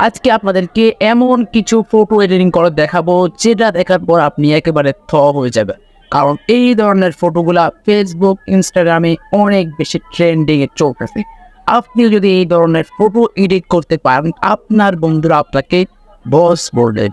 আজকে আপনাদেরকে এমন কিছু ফটো এডিটিং করে দেখাবো যেটা দেখার পর আপনি একেবারে হয়ে যাবে। কারণ এই ধরনের ফটোগুলা ফেসবুক, ইনস্টাগ্রামে অনেক বেশি ট্রেন্ডিংয়ে চলতেছে। আপনি যদি এই ধরনের ফটো এডিট করতে পারেন, আপনার বন্ধুরা আপনাকে বস বলবে।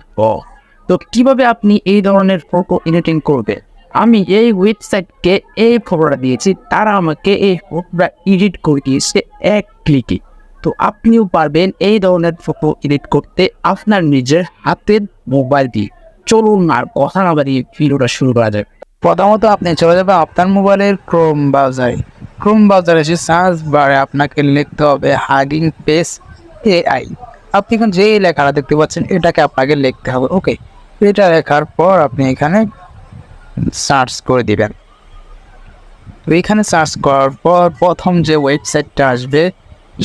তো কিভাবে আপনি এই ধরনের ফটো এডিটিং করবেন? আমি এই ওয়েবসাইটকে এই ফটোটা দিয়েছি, তারা আমাকে এই ফটোটা এডিট করে দিয়েছে এক ক্লিকে। তো আপনিও পারবেন এই ধরনের ফটো এডিট করতে আপনার নিজের হাতের মোবাইল দিয়ে। চলুন আর কথা না বাড়িয়ে ভিডিওটা শুরু করা যায়। প্রথমত আপনি চলে যাবেন আপনার মোবাইলের ক্রোম ব্রাউজারে এসে সার্চ বারে আপনাকে লিখতে হবে হাগিং ফেস এআই। আপনি এখন যে লেখাটা দেখতে পাচ্ছেন এটাকে আপনাকে লিখতে হবে। ওকে, এটা লেখার পর আপনি এখানে সার্চ করে দিবেন। তো এখানে সার্চ করার পর প্রথম যে ওয়েবসাইটটা আসবে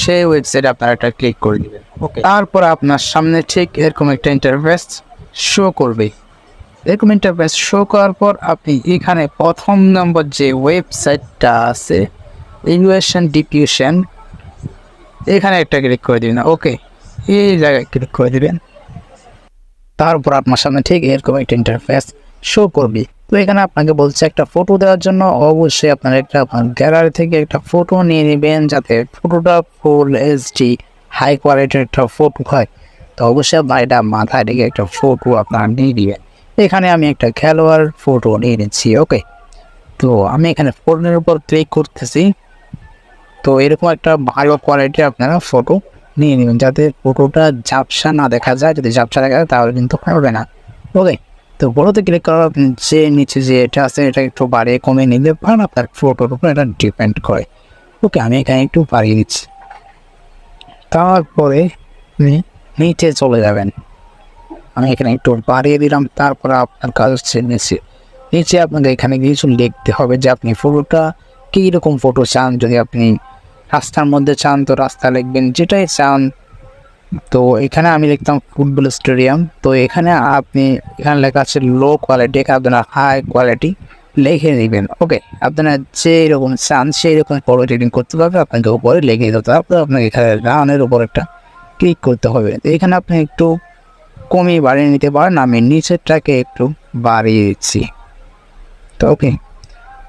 সেই ওয়েবসাইটে আপনারা একটা ক্লিক করে দিবেন। ওকে, তারপর আপনার সামনে ঠিক এরকম একটা ইন্টারফেস শো করবে। এরকম ইন্টারফেস শো করার পর আপনি এখানে প্রথম নম্বর যে ওয়েবসাইটটা আছে ইলিউশন ডিফিউশন, এখানে একটা ক্লিক করে দিবেন। ওকে, এই জায়গায় ক্লিক করে দিবেন। তারপর আপনার সামনে ঠিক এরকম একটা ইন্টারফেস শো করবে। তো এখানে আপনাকে বলছে একটা ফটো দেওয়ার জন্য অবশ্যই আপনার একটা গ্যালারি থেকে একটা ফটো নিয়ে নেবেন, যাতে ফটোটা ফুল এইচডি হাই কোয়ালিটির একটা ফটো হয়। তো অবশ্যই আপনার এটা মাথায় রেখে একটা ফটো আপনারা নিয়ে নেবেন। এখানে আমি একটা খেলোয়াড় ফটো নিয়ে নিচ্ছি। ওকে, তো আমি এখানে ফোনের উপর ক্লিক করতেছি। তো এরকম একটা ভালো কোয়ালিটির আপনারা ফটো নিয়ে নেবেন, যাতে ফটোটা ঝাপসা না দেখা যায়। যদি ঝাপসা দেখা যায় তাহলে কিন্তু হবে না। ওকে, তো বড়োতে ক্লিক করার যে নিচে যে এটা আছে এটা একটু বাড়িয়ে কমিয়ে নিতে পারেন, আপনার ফটোর উপর এটা ডিপেন্ড করে। ওকে, আমি এখানে একটু বাড়িয়ে দিচ্ছি। তারপরে আপনি নিচে চলে যাবেন। আমি এখানে একটু বাড়িয়ে দিলাম। তারপরে আপনার কাজ হচ্ছে নিচে আপনাকে এখানে কিছু লিখতে হবে যে আপনি ফটোটা কীরকম ফটো চান। যদি আপনি রাস্তার মধ্যে চান তো রাস্তা লিখবেন, যেটাই চান। তো এখানে আমি লিখতাম ফুটবল স্টেডিয়াম। তো এখানে লেখা আছে লো কোয়ালিটি, এখানে আপনারা হাই কোয়ালিটি লিখে নেবেন। ওকে, আপনারা যেরকম চান সেই রকম ফটো এডিটিং করতে পারবে, আপনাকে উপরে লিখে দিতে হবে। তারপরে আপনাকে এখানে রানের উপর একটা ক্লিক করতে হবে। তো এখানে আপনি একটু কমিয়ে বাড়িয়ে নিতে পারেন। আমি নিচেরটাকে একটু বাড়িয়ে দিচ্ছি। তো ওকে,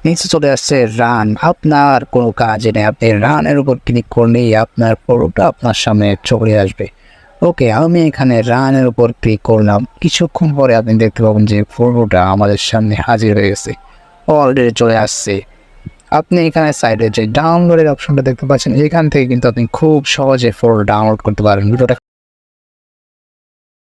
নিচে চলে আসছে রান। আপনার কোনো কাজে নেই, আপনি রানের উপর ক্লিক করলেই আপনার ফটোটা আপনার সামনে চলে আসবে। ওকে, আমি এখানে রানের উপর ক্লিক করলাম। কিছুক্ষণ পরে আপনি দেখতে পাবেন যে ফটোটা আমাদের সামনে হাজির হয়ে গেছে, অলরেডি চলে আসছে। আপনি এখানে সাইডে যে ডাউনলোডের অপশনটা দেখতে পাচ্ছেন, এখান থেকে কিন্তু আপনি খুব সহজে ফটো ডাউনলোড করতে পারেন। ভিডিওটা